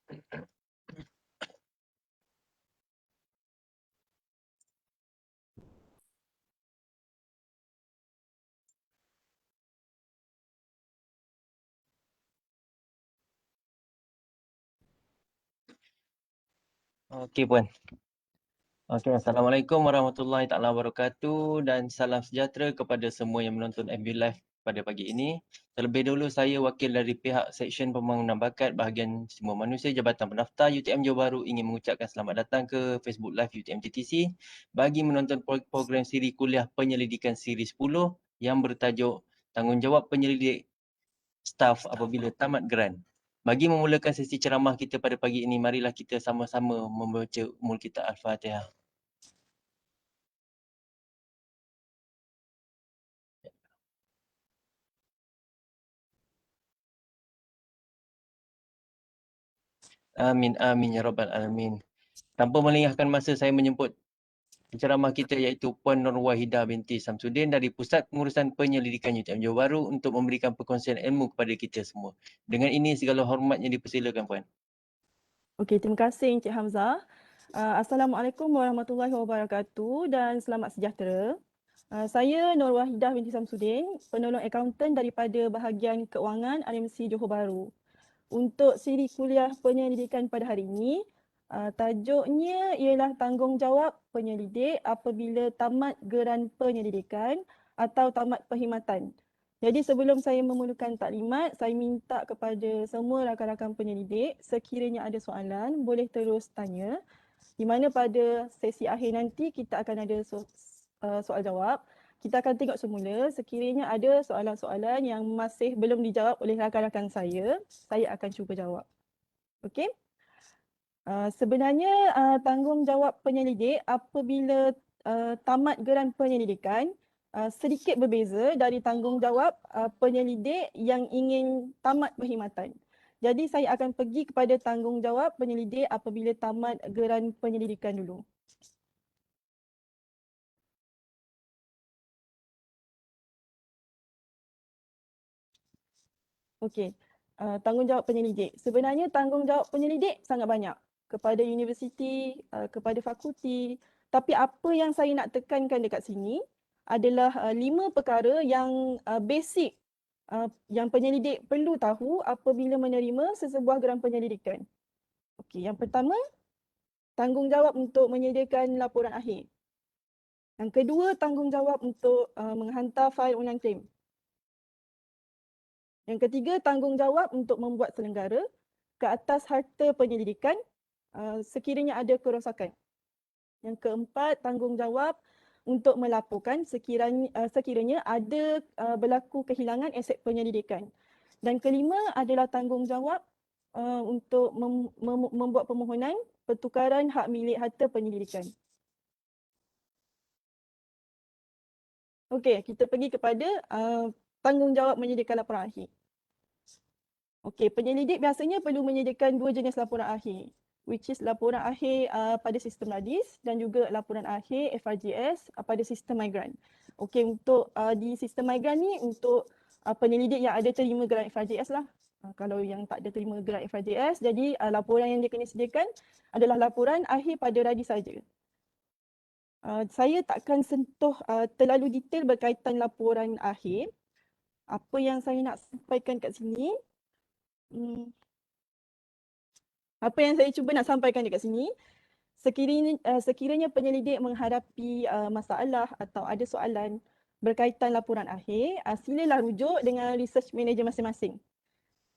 Okey puan. Okey, Assalamualaikum warahmatullahi taala wabarakatuh dan salam sejahtera kepada semua yang menonton FB Live pada pagi ini. Terlebih dahulu saya wakil dari pihak Seksyen Pembangunan Bakat Bahagian Semua Manusia Jabatan Pendaftar UTM Johor Bahru ingin mengucapkan selamat datang ke Facebook Live UTM TTC bagi menonton program siri kuliah penyelidikan siri 10 yang bertajuk Tanggungjawab Penyelidik Staf Apabila Tamat Geran. Bagi memulakan sesi ceramah kita pada pagi ini, marilah kita sama-sama membaca Ummul Kitab Al-Fatihah. Amin, amin ya rabbal alamin. Tanpa melengahkan masa, saya menjemput penceramah kita iaitu Puan Nur Wahidah binti Samsudin dari Pusat Pengurusan Penyelidikan UTM Johor Bahru untuk memberikan perkongsian ilmu kepada kita semua. Dengan ini segala hormatnya dipersilakan Puan. Okey, terima kasih Encik Hamzah. Assalamualaikum warahmatullahi wabarakatuh dan selamat sejahtera. Saya Nur Wahidah binti Samsudin, penolong akaunten daripada bahagian keuangan RMC Johor Bahru. Untuk siri kuliah penyelidikan pada hari ini, tajuknya ialah tanggungjawab penyelidik apabila tamat geran penyelidikan atau tamat perkhidmatan. Jadi sebelum saya memulakan taklimat, saya minta kepada semua rakan-rakan penyelidik sekiranya ada soalan boleh terus tanya. Di mana pada sesi akhir nanti kita akan ada soal jawab. Kita akan tengok semula sekiranya ada soalan-soalan yang masih belum dijawab oleh rakan-rakan saya akan cuba jawab. Okey? Sebenarnya tanggungjawab penyelidik apabila tamat geran penyelidikan sedikit berbeza dari tanggungjawab penyelidik yang ingin tamat perkhidmatan. Jadi saya akan pergi kepada tanggungjawab penyelidik apabila tamat geran penyelidikan dulu. Okey, tanggungjawab penyelidik. Sebenarnya tanggungjawab penyelidik sangat banyak kepada universiti, kepada fakulti. Tapi apa yang saya nak tekankan dekat sini adalah 5 perkara yang basic yang penyelidik perlu tahu apabila menerima sesebuah geran penyelidikan. Okey, yang pertama, tanggungjawab untuk menyediakan laporan akhir. Yang kedua, tanggungjawab untuk menghantar fail ulang claim. Yang ketiga, tanggungjawab untuk membuat selenggara ke atas harta penyelidikan sekiranya ada kerosakan. Yang keempat, tanggungjawab untuk melaporkan sekiranya ada berlaku kehilangan aset penyelidikan. Dan kelima adalah tanggungjawab untuk membuat permohonan pertukaran hak milik harta penyelidikan. Okey, kita pergi kepada tanggungjawab menyediakan laporan akhir. Okey, penyelidik biasanya perlu menyediakan 2 jenis laporan akhir, which is laporan akhir pada sistem radis dan juga laporan akhir FRJS pada sistem migrant. Okey, untuk di sistem migrant ni untuk penyelidik yang ada terima geran FRJS lah. Kalau yang tak ada terima geran FRJS, jadi laporan yang dia kena sediakan adalah laporan akhir pada radis saja. Saya takkan sentuh terlalu detail berkaitan laporan akhir. Apa yang saya nak sampaikan kat sini, apa yang saya cuba nak sampaikan dekat sini, sekiranya penyelidik menghadapi masalah atau ada soalan berkaitan laporan akhir, silalah rujuk dengan research manager masing-masing.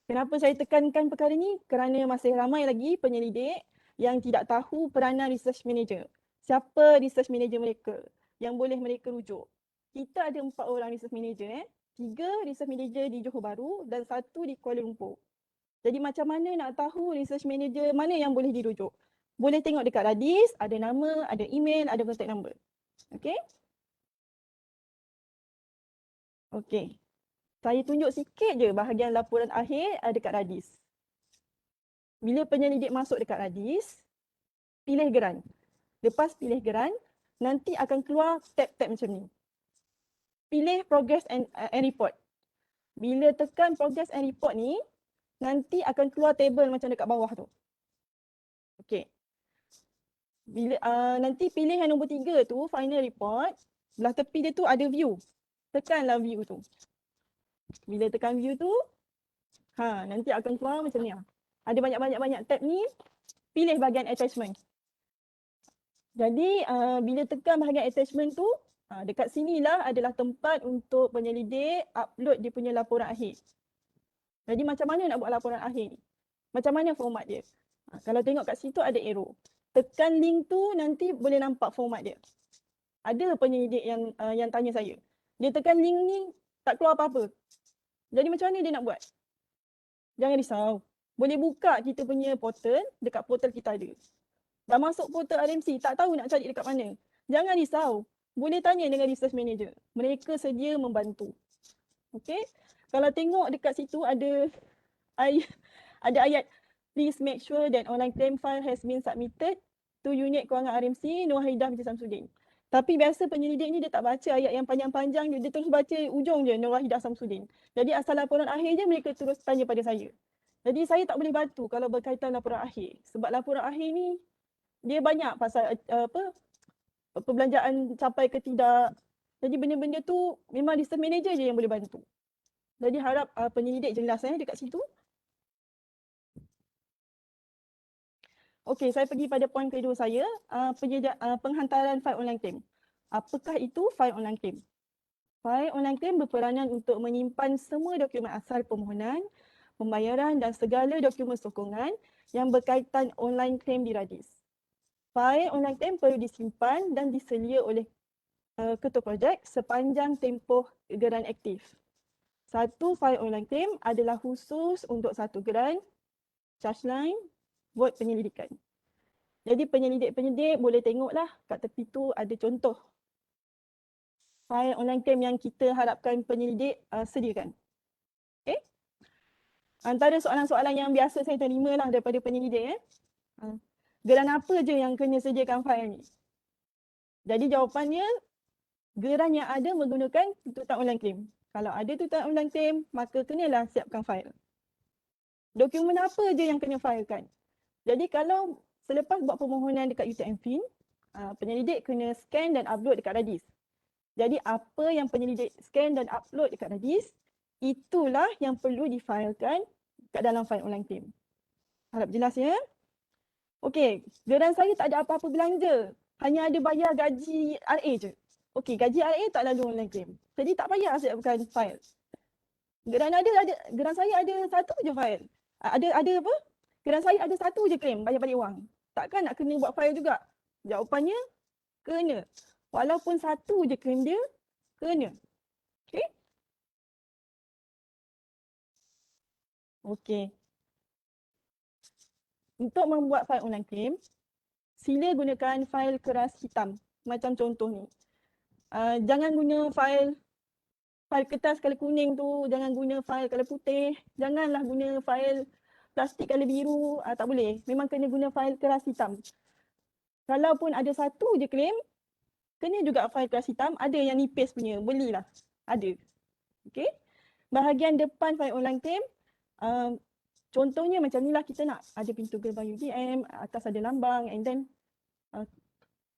Kenapa saya tekankan perkara ni? Kerana masih ramai lagi penyelidik yang tidak tahu peranan research manager. Siapa research manager mereka yang boleh mereka rujuk? Kita ada 4 orang research manager, 3 research manager di Johor Bahru dan 1 di Kuala Lumpur. Jadi macam mana nak tahu research manager mana yang boleh dirujuk? Boleh tengok dekat Radis, ada nama, ada email, ada contact number. Okey? Okey. Saya tunjuk sikit je bahagian laporan akhir dekat Radis. Bila penyelidik masuk dekat Radis, pilih geran. Lepas pilih geran, nanti akan keluar tab-tab macam ni. Pilih progress and report. Bila tekan progress and report ni, nanti akan keluar table macam dekat bawah tu. Okey. Bila nanti pilih yang nombor 3 tu, final report. Belah tepi dia tu ada view. Tekanlah view tu. Bila tekan view tu, nanti akan keluar macam ni. Ada banyak tab ni, pilih bahagian attachment. Jadi bila tekan bahagian attachment tu, dekat sinilah adalah tempat untuk penyelidik upload dia punya laporan akhir. Jadi macam mana nak buat laporan akhir ni? Macam mana format dia? Kalau tengok kat situ ada arrow. Tekan link tu nanti boleh nampak format dia. Ada penyelidik yang tanya saya. Dia tekan link ni tak keluar apa-apa. Jadi macam mana dia nak buat? Jangan risau. Boleh buka kita punya portal, dekat portal kita ada. Dah masuk portal RMC, tak tahu nak cari dekat mana. Jangan risau. Boleh tanya dengan research manager. Mereka sedia membantu. Okey? Kalau tengok dekat situ ada ayat please make sure that online claim file has been submitted to unit kewangan RMC Nur Wahida binti Samsudin. Tapi biasa penyelidik ni dia tak baca ayat yang panjang-panjang, dia terus baca ujung je Nur Wahida Samsudin. Jadi asal laporan akhir je mereka terus tanya pada saya. Jadi saya tak boleh bantu kalau berkaitan laporan akhir. Sebab laporan akhir ni dia banyak pasal perbelanjaan capai ke tidak. Jadi benda-benda tu memang research manager je yang boleh bantu. Jadi harap penyelidik jelas dekat situ. Okey, saya pergi pada poin kedua saya, penghantaran fail online claim. Apakah itu fail online claim? Fail online claim berperanan untuk menyimpan semua dokumen asal permohonan, pembayaran dan segala dokumen sokongan yang berkaitan online claim di Radis. Fail online claim perlu disimpan dan diselia oleh ketua projek sepanjang tempoh geran aktif. Satu fail online claim adalah khusus untuk satu geran, charge line, bot penyelidikan. Jadi penyelidik-penyelidik boleh tengoklah kat tepi tu ada contoh fail online claim yang kita harapkan penyelidik sediakan. Okay? Antara soalan-soalan yang biasa saya terima lah daripada penyelidik. Geran apa je yang kena sediakan fail ni? Jadi jawapannya, geran yang ada menggunakan tuntutan online claim. Kalau ada tuntutan online claim, maka kenalah siapkan fail. Dokumen apa je yang kena filekan? Jadi kalau selepas buat permohonan dekat UTM-FIN, penyelidik kena scan dan upload dekat Radis. Jadi apa yang penyelidik scan dan upload dekat Radis, itulah yang perlu difilekan kat dalam file online claim. Harap jelas ya. Okey, geran saya tak ada apa-apa belanja. Hanya ada bayar gaji RA je. Okey, gaji RA tak lalu online claim. Jadi tak payah siapkan file. Geran saya ada satu je file. Ada apa? Geran saya ada satu je claim bayar balik wang. Takkan nak kena buat file juga? Jawapannya kena. Walaupun satu je claim dia, kena. Okey? Okey. Untuk membuat file online claim, sila gunakan file keras hitam. Macam contoh ni. Jangan guna file kertas color kuning tu, jangan guna file color putih, janganlah guna file plastik color biru, tak boleh. Memang kena guna file keras hitam. Kalaupun ada satu je claim, kena juga file keras hitam, ada yang nipis punya, belilah. Ada. Okey. Bahagian depan file online claim, contohnya macam ni lah, kita nak ada pintu gerbang UTM, atas ada lambang, and then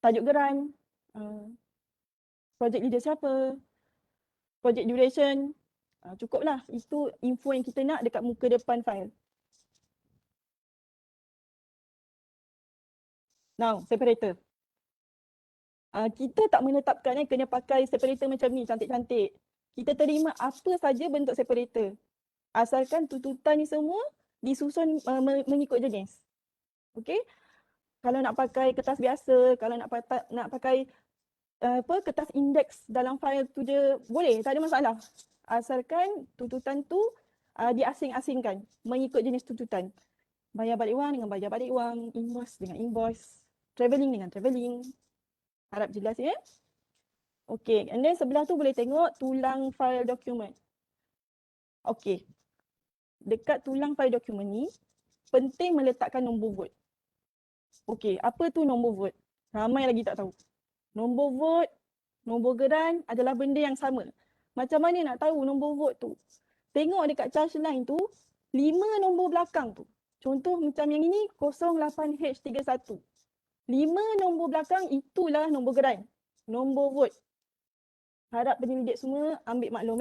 tajuk geran, project leader siapa, project duration, cukuplah. Itu info yang kita nak dekat muka depan file. Now, separator. Kita tak menetapkan kena pakai separator macam ni, cantik-cantik. Kita terima apa saja bentuk separator. Asalkan tuntutan ni semua disusun mengikut jenis. Okey? Kalau nak pakai kertas biasa, kalau nak pakai kertas indeks dalam file tu je boleh, tak ada masalah. Asalkan tuntutan tu diasing-asingkan mengikut jenis tuntutan. Bayar balik wang dengan bayar balik wang, invoice dengan invoice, travelling dengan travelling. Harap jelas ya. Okey, and then sebelah tu boleh tengok tulang file dokumen. Okey. Dekat tulang file dokumen ni, penting meletakkan nombor vote. Okey, apa tu nombor vote? Ramai lagi tak tahu. Nombor vote, nombor geran adalah benda yang sama. Macam mana nak tahu nombor vote tu? Tengok dekat charge line tu, 5 nombor belakang tu. Contoh macam yang ini 08H31. 5 nombor belakang itulah nombor geran, nombor vote. Harap penyelidik semua ambil maklum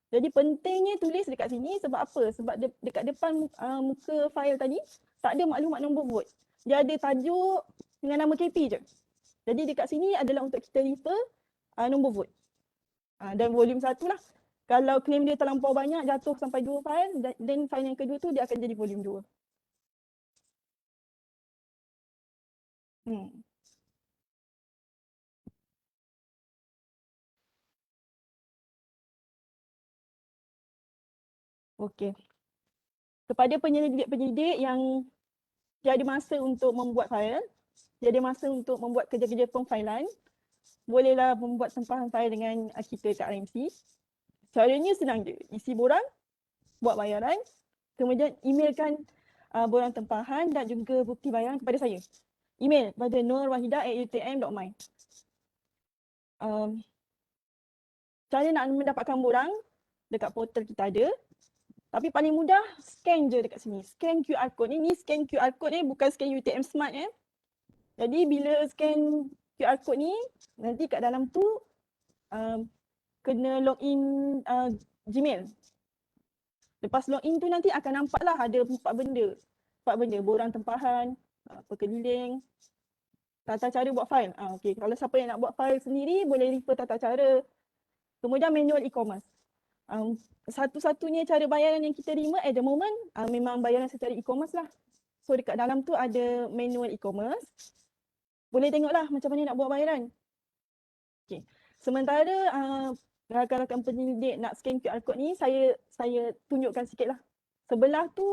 Jadi pentingnya tulis dekat sini sebab apa? Sebab dekat depan muka file tadi tak ada maklumat nombor vote. Dia ada tajuk dengan nama KP je. Jadi dekat sini adalah untuk kita refer nombor vote. Dan volume 1 lah. Kalau claim dia terlampau banyak jatuh sampai 2 file, then file yang kedua tu dia akan jadi volume 2. Okey. Kepada penyelidik-penyelidik yang tiada masa untuk membuat file, tiada masa untuk membuat kerja-kerja pemfailan, bolehlah membuat tempahan file dengan kita kat RMC. Caranya senang je. Isi borang, buat bayaran, kemudian emailkan borang tempahan dan juga bukti bayaran kepada saya. Email pada nurwahidah@utm.my. Cara nak mendapatkan borang dekat portal kita ada. Tapi paling mudah scan je dekat sini. Scan QR code ni. Ni scan QR code ni bukan scan UTM Smart Jadi bila scan QR code ni nanti kat dalam tu kena login Gmail. Lepas login tu nanti akan nampak lah ada 4 benda. 4 benda, borang tempahan, perkeliling, tata cara buat file. Okay. Kalau siapa yang nak buat file sendiri boleh refer tata cara. Kemudian manual e-commerce. Satu-satunya cara bayaran yang kita terima at the moment memang bayaran secara e-commerce lah. So dekat dalam tu ada manual e-commerce. Boleh tengoklah macam mana nak buat bayaran. Okay. Sementara rakan-rakan penyelidik nak scan QR code ni, saya tunjukkan sikit lah. Sebelah tu,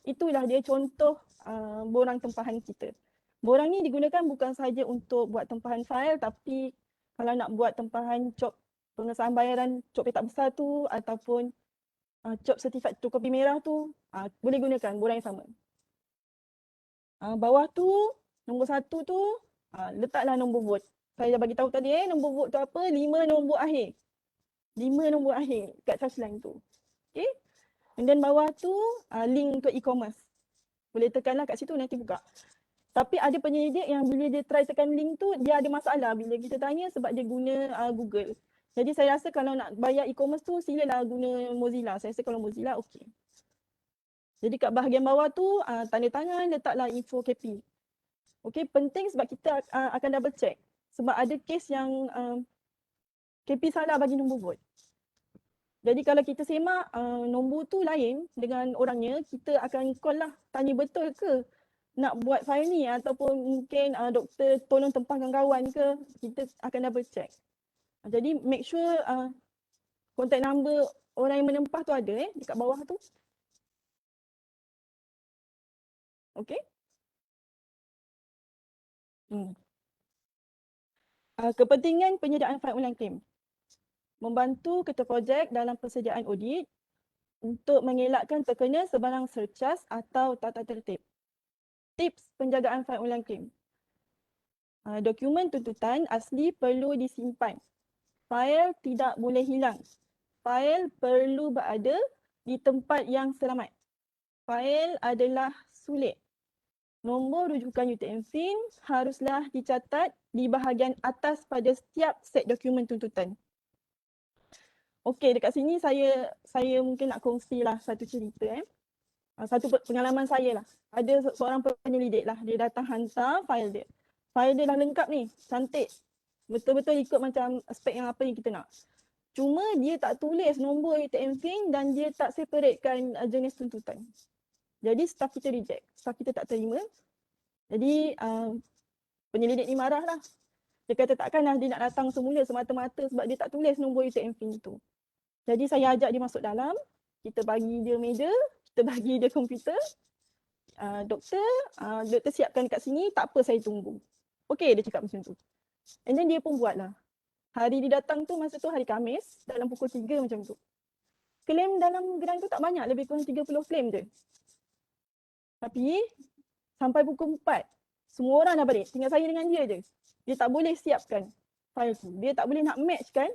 itulah dia contoh borang tempahan kita. Borang ni digunakan bukan sahaja untuk buat tempahan file, tapi kalau nak buat tempahan cop pengesahan bayaran, cop petak besar tu, ataupun cop sertifikat fotokopi merah tu, boleh gunakan borang yang sama. Bawah tu, nombor 1 tu, letaklah nombor vote. Saya dah bagi tahu tadi nombor vote tu apa? 5 nombor akhir. 5 nombor akhir kat charge line tu. Okay. And then bawah tu link untuk e-commerce. Boleh tekanlah kat situ nanti buka. Tapi ada penyelidik yang bila dia try tekan link tu dia ada masalah bila kita tanya sebab dia guna Google. Jadi saya rasa kalau nak bayar e-commerce tu silalah guna Mozilla. Saya rasa kalau Mozilla okey. Jadi kat bahagian bawah tu tanda tangan letaklah info KP. Okey, penting sebab kita akan double check. Sebab ada kes yang KP salah bagi nombor vote. Jadi kalau kita semak nombor tu lain dengan orangnya, kita akan call lah tanya betul ke nak buat file ni ataupun mungkin doktor tolong tempahkan kawan ke, kita akan double check. Jadi make sure contact number orang yang menempah tu ada dekat bawah tu. Okey. Kepentingan penyediaan fail ulang claim. Membantu ketua projek dalam persediaan audit untuk mengelakkan terkena sebarang surcharge atau tata tertib. Tips penjagaan fail ulang claim. Dokumen tuntutan asli perlu disimpan. Fail tidak boleh hilang. Fail perlu berada di tempat yang selamat. Fail adalah sulit. Nombor rujukan UTM-FIN haruslah dicatat di bahagian atas pada setiap set dokumen tuntutan. Okey, dekat sini saya mungkin nak kongsilah satu cerita satu pengalaman saya lah. Ada seorang penyelidik lah, dia datang hantar file dia. File dia dah lengkap ni, cantik. Betul-betul ikut macam spek yang apa yang kita nak. Cuma dia tak tulis nombor UTM-FIN dan dia tak separatekan jenis tuntutan. Jadi staff kita reject, staff kita tak terima. Jadi penyelidik ni marah lah. Dia kata takkanlah dia nak datang semula semata-mata sebab dia tak tulis nombor UTM-FIN tu. Jadi saya ajak dia masuk dalam, kita bagi dia meja, kita bagi dia komputer. Doktor siapkan kat sini, tak apa saya tunggu. Okey, dia cakap macam tu. And then dia pun buat lah. Hari dia datang tu, masa tu hari Khamis, dalam pukul 3 macam tu. Claim dalam geran tu tak banyak, lebih kurang 30 claim je. Tapi sampai pukul 4, semua orang dah balik. Tinggal saya dengan dia je. Dia tak boleh siapkan file tu. Dia tak boleh nak matchkan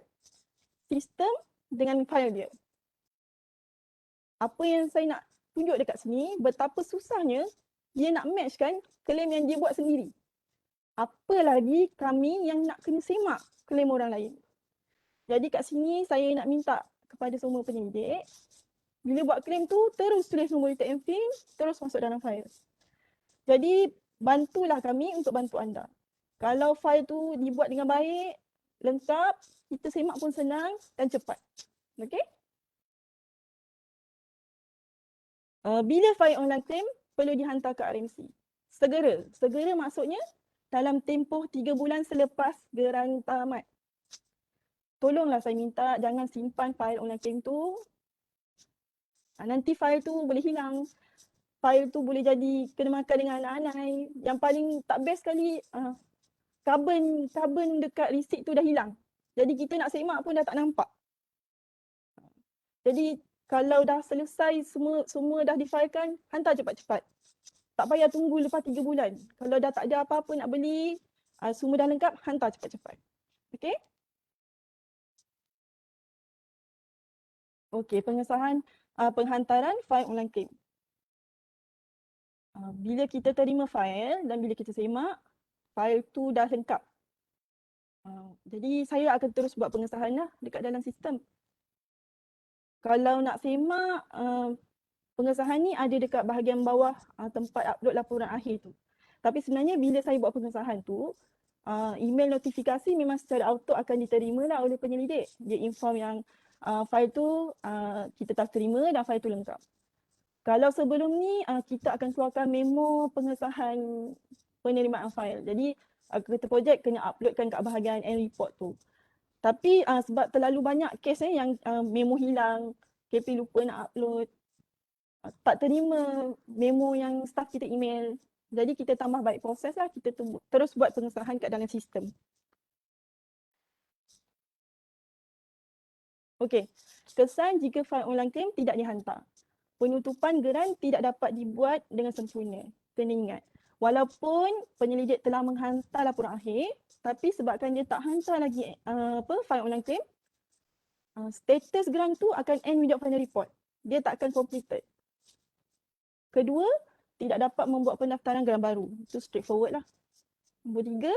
sistem dengan file dia. Apa yang saya nak tunjuk dekat sini betapa susahnya dia nak matchkan klaim yang dia buat sendiri. Apa lagi kami yang nak kena semak klaim orang lain. Jadi kat sini saya nak minta kepada semua penyelidik, bila buat klaim tu terus tulis nombor UTM PIN, terus masuk dalam fail. Jadi bantulah kami untuk bantu anda. Kalau fail tu dibuat dengan baik, lengkap, kita semak pun senang dan cepat. Okey? Bila fail online claim perlu dihantar ke RMC. Segera. Segera maksudnya dalam tempoh 3 bulan selepas geran tamat. Tolonglah saya minta jangan simpan fail online claim tu. Nanti fail tu boleh hilang. Fail tu boleh jadi kena makan dengan anak-anak. Yang paling tak best sekali, carbon dekat receipt tu dah hilang. Jadi kita nak semak pun dah tak nampak. Jadi kalau dah selesai semua dah difailkan, hantar cepat-cepat. Tak payah tunggu lepas 3 bulan. Kalau dah tak ada apa-apa nak beli, semua dah lengkap, hantar cepat-cepat. Okey? Okey, pengesahan penghantaran fail online claim. Bila kita terima fail dan bila kita semak, fail tu dah lengkap. Jadi saya akan terus buat pengesahan lah dekat dalam sistem. Kalau nak semak, pengesahan ni ada dekat bahagian bawah tempat upload laporan akhir tu. Tapi sebenarnya bila saya buat pengesahan tu, email notifikasi memang secara auto akan diterima lah oleh penyelidik. Dia inform yang fail tu kita telah terima dan fail tu lengkap. Kalau sebelum ni kita akan keluarkan memo pengesahan penerimaan fail. Jadi kereta projek kena uploadkan kat bahagian end report tu. Tapi sebab terlalu banyak kes yang memo hilang, KP lupa nak upload, tak terima memo yang staff kita email. Jadi kita tambah baik proses lah, kita terus buat pengesahan kat dalam sistem. Okey, kesan jika fail online claim tidak dihantar. Penutupan geran tidak dapat dibuat dengan sempurna. Kena ingat, walaupun penyelidik telah menghantar laporan akhir, tapi sebabkan dia tak hantar lagi fail online claim, status geran tu akan end without final report. Dia tak akan completed. Kedua, tidak dapat membuat pendaftaran geran baru. Itu straightforward lah. Nombor 3,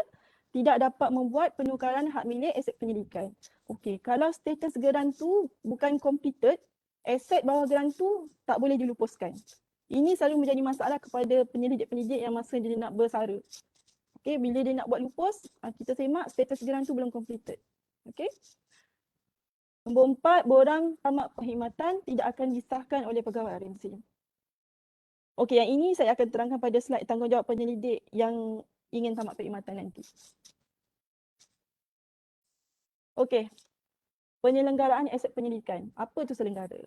tidak dapat membuat penukaran hak milik aset penyelidikan. Okey, kalau status geran tu bukan completed, aset bawah geran tu tak boleh dilupuskan. Ini selalu menjadi masalah kepada penyelidik-penyelidik yang masa dia nak bersara. Okey, bila dia nak buat lupus, kita semak status geran tu belum completed. Okey. Nombor 4, borang tamat perkhidmatan tidak akan disahkan oleh pegawai RMC. Okey, yang ini saya akan terangkan pada slide tanggungjawab penyelidik yang ingin tamat perkhidmatan nanti. Okey, penyelenggaraan aset penyelidikan. Apa itu selenggara?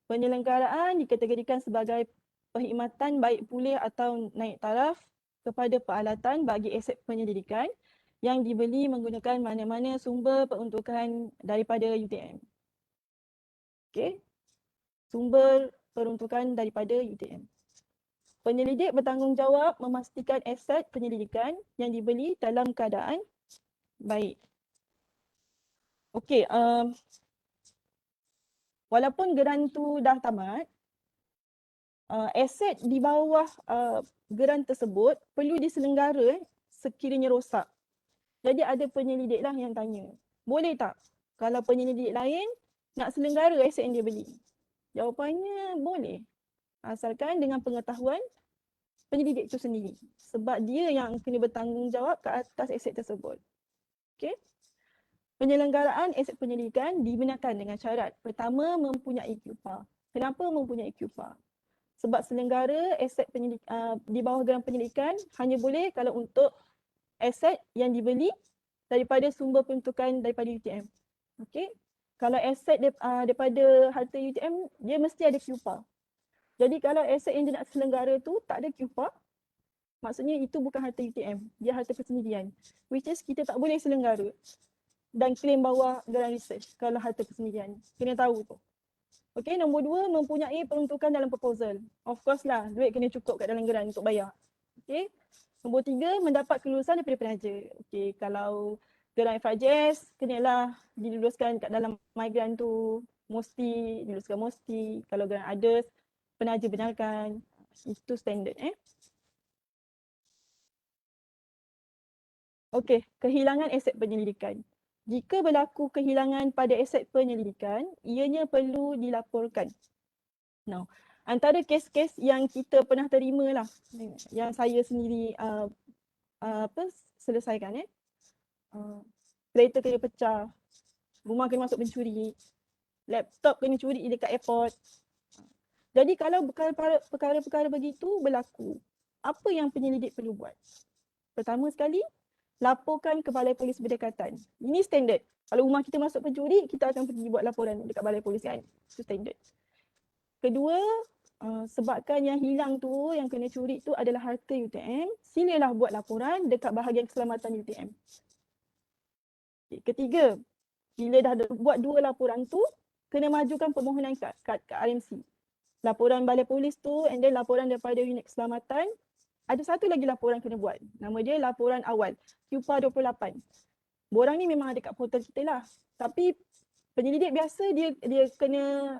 Penyelenggaraan dikategorikan sebagai perkhidmatan baik pulih atau naik taraf kepada peralatan bagi aset penyelidikan yang dibeli menggunakan mana-mana sumber peruntukan daripada UTM. Okey, sumber peruntukan daripada UTM. Penyelidik bertanggungjawab memastikan aset penyelidikan yang dibeli dalam keadaan baik. Okey, walaupun geran tu dah tamat, aset di bawah geran tersebut perlu diselenggara sekiranya rosak. Jadi ada penyelidik lah yang tanya, boleh tak kalau penyelidik lain nak selenggara aset yang dia beli? Jawapannya boleh, asalkan dengan pengetahuan penyelidik itu sendiri. Sebab dia yang kena bertanggungjawab ke atas aset tersebut. Okey. Penyelenggaraan aset penyelidikan dibenarkan dengan syarat. Pertama, mempunyai QPA. Kenapa mempunyai QPA? Sebab selenggara aset di bawah geran penyelidikan hanya boleh kalau untuk aset yang dibeli daripada sumber peruntukan daripada UTM. Okey. Kalau aset daripada harta UTM, dia mesti ada QPA. Jadi kalau aset yang dia nak selenggara tu tak ada QPA, maksudnya itu bukan harta UTM, dia harta persendirian. Which is kita tak boleh selenggara dan claim bawah geran research kalau harta persendirian. Kena tahu tu. Okey, nombor 2, mempunyai peruntukan dalam proposal. Of course lah, duit kena cukup kat dalam geran untuk bayar. Okey. Nombor 3, mendapat kelulusan daripada penaja. Okey, kalau geran FRJS, kenalah diluluskan kat dalam my grant tu. Mesti diluluskan mesti. Kalau geran others, penaja benarkan. Itu standard. Okey, kehilangan aset penyelidikan. Jika berlaku kehilangan pada aset penyelidikan, ianya perlu dilaporkan. Now, antara kes-kes yang kita pernah terima lah, yang saya sendiri selesaikan kereta kena pecah, rumah kena masuk pencuri, laptop kena curi dekat airport. Jadi kalau perkara-perkara begitu berlaku, apa yang penyelidik perlu buat? Pertama sekali, laporkan ke balai polis berdekatan. Ini standard. Kalau rumah kita masuk pencuri, kita akan pergi buat laporan dekat balai polis kan. Itu standard. Kedua, sebabkan yang hilang tu, yang kena curi tu adalah harta UTM, silalah buat laporan dekat bahagian keselamatan UTM. Ketiga, bila dah buat 2 laporan tu, kena majukan permohonan kat RMC. Laporan balai polis tu and then laporan daripada unit keselamatan. Ada satu lagi laporan kena buat. Nama dia laporan awal, QPA 28. Borang ni memang ada kat portal kita lah. Tapi penyelidik biasa dia kena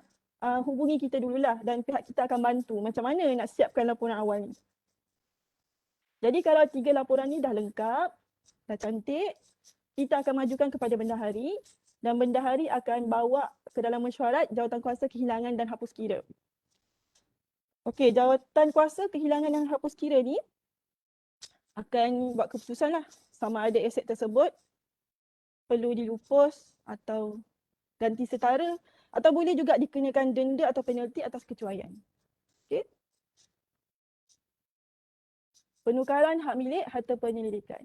hubungi kita dululah dan pihak kita akan bantu macam mana nak siapkan laporan awal ni. Jadi kalau 3 laporan ni dah lengkap, dah cantik, kita akan majukan kepada bendahari dan bendahari akan bawa ke dalam mesyuarat Jawatankuasa Kehilangan dan Hapus Kira. Okey, Jawatankuasa Kehilangan dan Hapus Kira ni akan buat keputusan lah sama ada aset tersebut perlu dilupus atau ganti setara atau boleh juga dikenakan denda atau penalti atas kecuaian. Okey. Penukaran hak milik harta penyelidikan.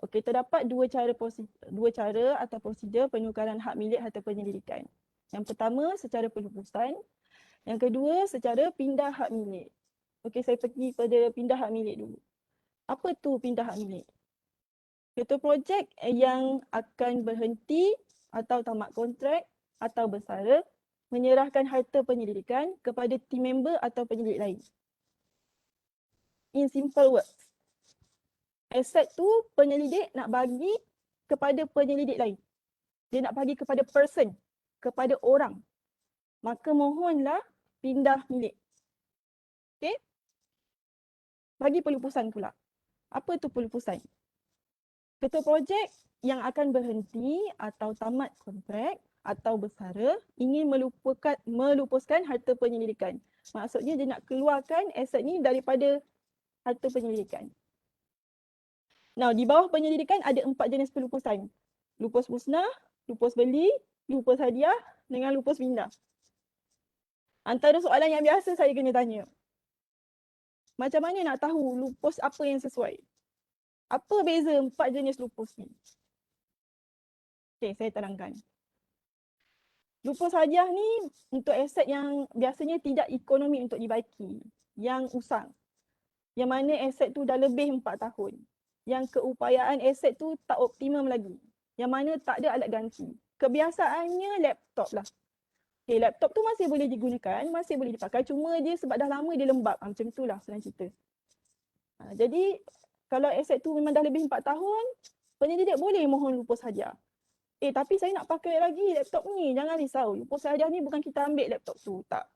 Okey, terdapat dua cara atau prosedur penukaran hak milik harta penyelidikan. Yang pertama secara pelupusan, yang kedua secara pindah hak milik. Okey, saya pergi pada pindah hak milik dulu. Apa tu pindah hak milik? Ketua projek yang akan berhenti atau tamat kontrak atau bersara menyerahkan harta penyelidikan kepada team member atau penyelidik lain. In simple words, aset tu penyelidik nak bagi kepada penyelidik lain. Dia nak bagi kepada person, kepada orang. Maka mohonlah pindah milik. Okey? Bagi pelupusan pula. Apa tu pelupusan? Ketua projek yang akan berhenti atau tamat kontrak atau bersara ingin melupuskan harta penyelidikan. Maksudnya dia nak keluarkan aset ni daripada harta penyelidikan. Now, di bawah penyelidikan ada 4 jenis pelupusan. Lupus musnah, lupus beli, lupus hadiah dengan lupus pindah. Antara soalan yang biasa saya kena tanya, macam mana nak tahu lupus apa yang sesuai? Apa beza 4 jenis lupus ni? Okey, saya terangkan. Lupus hadiah ni untuk aset yang biasanya tidak ekonomi untuk dibaiki, yang usang. Yang mana aset tu dah lebih 4 tahun. Yang keupayaan aset tu tak optimum lagi. Yang mana tak ada alat ganti. Kebiasaannya laptop lah. Okay, laptop tu masih boleh digunakan, masih boleh dipakai. Cuma dia sebab dah lama dia lembab. Macam tu lah senang cerita. Jadi kalau aset tu memang dah lebih 4 tahun, penyelidik boleh mohon lupus hadiah. Tapi saya nak pakai lagi laptop ni. Jangan risau. Lupus hadiah ni bukan kita ambil laptop tu. Tak.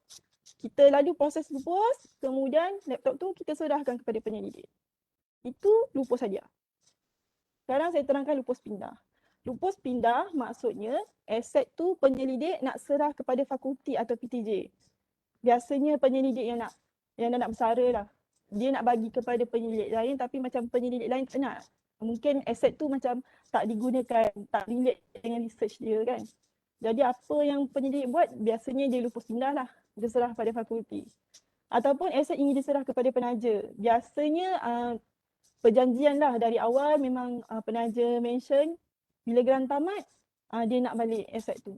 Kita lalu proses lupus, kemudian laptop tu kita serahkan kepada penyelidik. Itu lupus hadiah. Sekarang saya terangkan lupus pindah. Lupus pindah maksudnya aset tu penyelidik nak serah kepada fakulti atau PTJ. Biasanya penyelidik yang nak bersara lah. Dia nak bagi kepada penyelidik lain tapi macam penyelidik lain tak nak. Mungkin aset tu macam tak digunakan, tak relate dengan research dia kan. Jadi apa yang penyelidik buat biasanya dia lupus pindah lah. Dia serah pada fakulti. Ataupun aset ingin diserah kepada penaja. Biasanya perjanjian lah dari awal memang penaja mention bila geran tamat dia nak balik aset tu.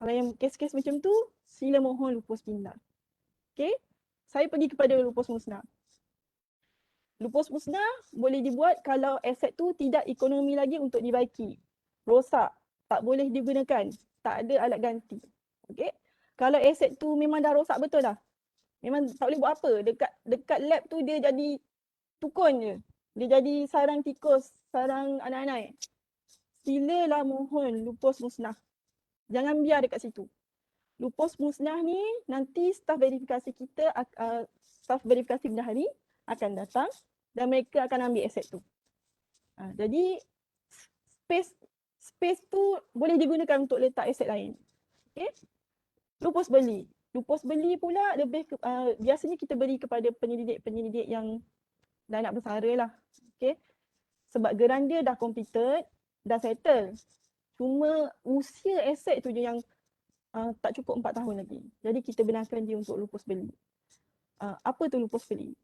Kalau yang kes-kes macam tu sila mohon lupus pindah. Okay, saya pergi kepada lupus musnah. Lupus musnah boleh dibuat kalau aset tu tidak ekonomi lagi untuk dibaiki. Rosak, tak boleh digunakan, tak ada alat ganti. Okay, kalau aset tu memang dah rosak betul lah. Memang tak boleh buat apa. Dekat lab tu dia jadi tukun je. Dia jadi sarang tikus, sarang anak-anak. Silalah mohon lupus musnah. Jangan biar dekat situ. lupus musnah ni nanti staf verifikasi kita, staf verifikasi bendahari akan datang dan mereka akan ambil aset tu. Jadi space tu boleh digunakan untuk letak aset lain. Okay. Lupus beli. Lupus beli pula lebih biasanya kita beri kepada penyelidik-penyelidik yang dah nak bersara lah. Okay. Sebab geran dia dah completed, dah settle. Cuma usia aset tu je yang tak cukup 4 tahun lagi. Jadi kita benarkan dia untuk lupus beli. Apa tu lupus beli?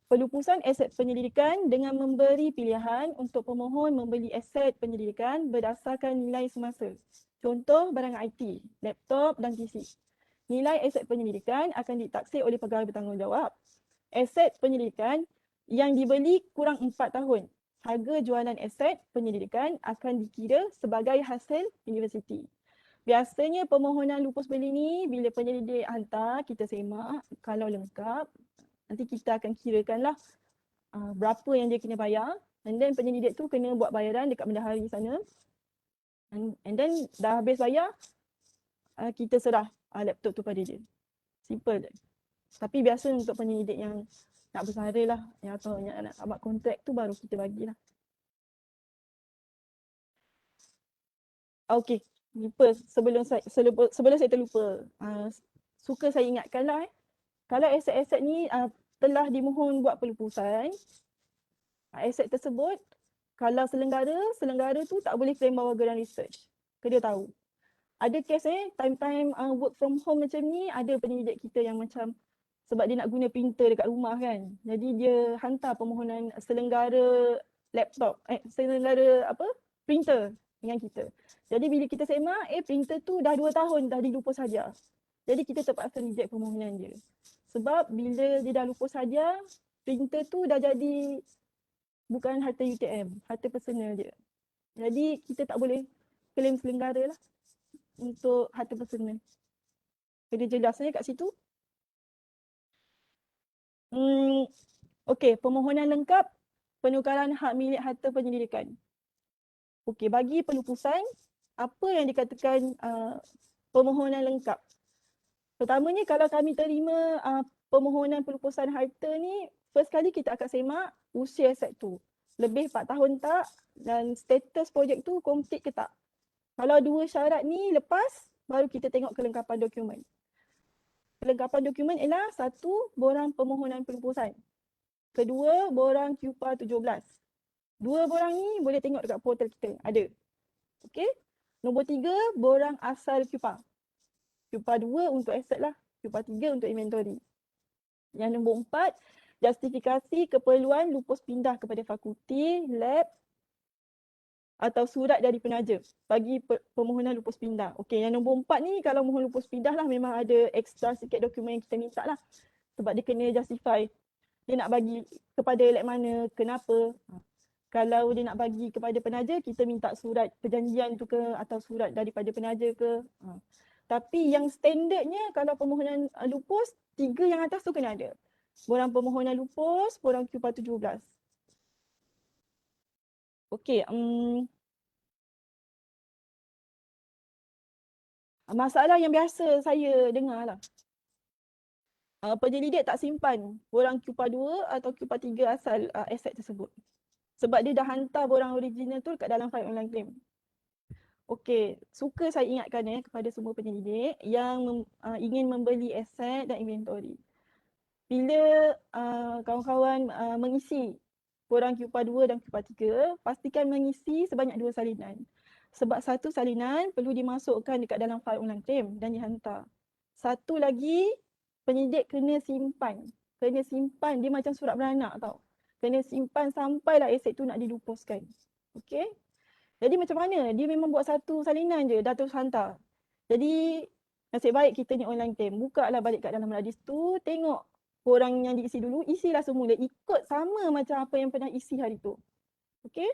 Pelupusan aset penyelidikan dengan memberi pilihan untuk pemohon membeli aset penyelidikan berdasarkan nilai semasa. Contoh barang IT, laptop dan PC. Nilai aset penyelidikan akan ditaksir oleh pegawai bertanggungjawab. Aset penyelidikan yang dibeli kurang 4 tahun. Harga jualan aset penyelidikan akan dikira sebagai hasil universiti. Biasanya permohonan lupus beli ni bila penyelidik hantar, kita semak kalau lengkap, nanti kita akan kirakan lah berapa yang dia kena bayar, and then penyelidik tu kena buat bayaran dekat bendahari sana, and then dah habis bayar, kita serah laptop tu pada dia. Simple je. Tapi biasa untuk penyelidik yang nak bersara lah, atau yang nak buat kontrak tu baru kita bagilah. Okay. Lupa sebelum saya terlupa, suka saya ingatkan lah kalau aset-aset ni telah dimohon buat pelupusan, aset tersebut kalau selenggara tu tak boleh claim bawa geran research. Kena tahu. Ada kes time-time work from home macam ni, ada penyelidik kita yang macam sebab dia nak guna printer dekat rumah kan. Jadi dia hantar permohonan selenggara laptop, selenggara printer dengan kita. Jadi bila kita semak, printer tu dah 2 tahun dah dilupus saja. Jadi kita terpaksa reject permohonan dia. Sebab bila dia dah lupus saja, printer tu dah jadi bukan harta UTM, harta personal dia. Jadi kita tak boleh claim selenggara lah untuk harta personal. Kena jelasnya kat situ. Okey, permohonan lengkap penukaran hak milik harta penyelidikan. Okey, bagi pelupusan, apa yang dikatakan permohonan lengkap? Pertamanya kalau kami terima permohonan pelupusan harta ni, first kali kita akan semak usia aset tu. Lebih 4 tahun tak dan status projek tu complete ke tak. Kalau dua syarat ni lepas, baru kita tengok kelengkapan dokumen. Kelengkapan dokumen ialah 1, borang permohonan pelupusan. Kedua, borang QPA 17. 2 borang ni boleh tengok dekat portal kita, ada. Okey. Nombor 3, borang asal QPA. QPA 2 untuk aset lah, QPA 3 untuk inventory. Yang nombor 4, justifikasi keperluan lupus pindah kepada fakulti, lab atau surat dari penaja bagi permohonan lupus pindah. Okey, yang nombor 4 ni kalau mohon lupus pindah lah memang ada extra sikit dokumen yang kita minta lah. Sebab dia kena justify. Dia nak bagi kepada lab mana, kenapa. Kalau dia nak bagi kepada penaja, kita minta surat perjanjian tu ke atau surat daripada penaja ke. Tapi yang standardnya kalau permohonan lupus, 3 yang atas tu kena ada. Borang permohonan lupus, borang QPA 17. Okey, masalah yang biasa saya dengar lah. Penyelidik tak simpan borang QPA 2 atau QPA 3 asal aset tersebut. Sebab dia dah hantar borang original tu kat dalam file online claim. Okey, suka saya ingatkan kepada semua penyelidik yang ingin membeli aset dan inventory. Bila kawan-kawan mengisi borang QPA 2 dan QPA 3, pastikan mengisi sebanyak 2 salinan. Sebab 1 salinan perlu dimasukkan dekat dalam file online claim dan dihantar. 1 lagi, penyelidik kena simpan. Kena simpan, dia macam surat beranak tau. Kena simpan sampailah aset tu nak dilupuskan. Okey? Jadi macam mana? Dia memang buat 1 salinan je, dah terus hantar. Jadi nasib baik kita ni online claim. Buka lah balik kat dalam radis tu, tengok borang yang diisi dulu, isilah semula. Ikut sama macam apa yang pernah isi hari tu. Okey?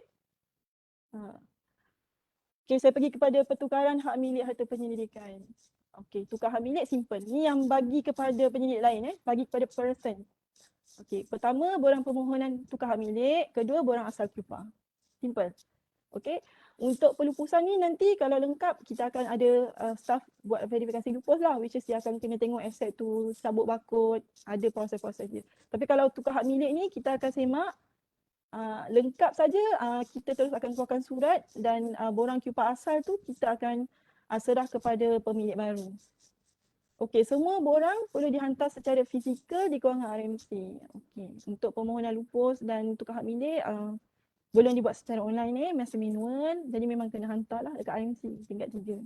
Okey, saya pergi kepada pertukaran hak milik harta penyelidikan. Okey, tukar hak milik simple. Ni yang bagi kepada penyelidik lain, bagi kepada person. Okey, pertama borang permohonan tukar hak milik, kedua borang asal QPA. Simple. Okey. Untuk pelupusan ni nanti kalau lengkap kita akan ada staff buat verifikasi lupus lah, which is dia akan kena tengok aset tu, sabut barcode, ada proses-proses dia. Tapi kalau tukar hak milik ni kita akan semak lengkap saja, kita terus akan keluarkan surat dan borang QPA asal tu kita akan serah kepada pemilik baru. Okey, semua borang perlu dihantar secara fizikal di kewangan RMC. Okey, untuk permohonan lupus dan tukar hak milik belum dibuat secara online masa manual, jadi memang kena hantar lah dekat RMC tingkat 3.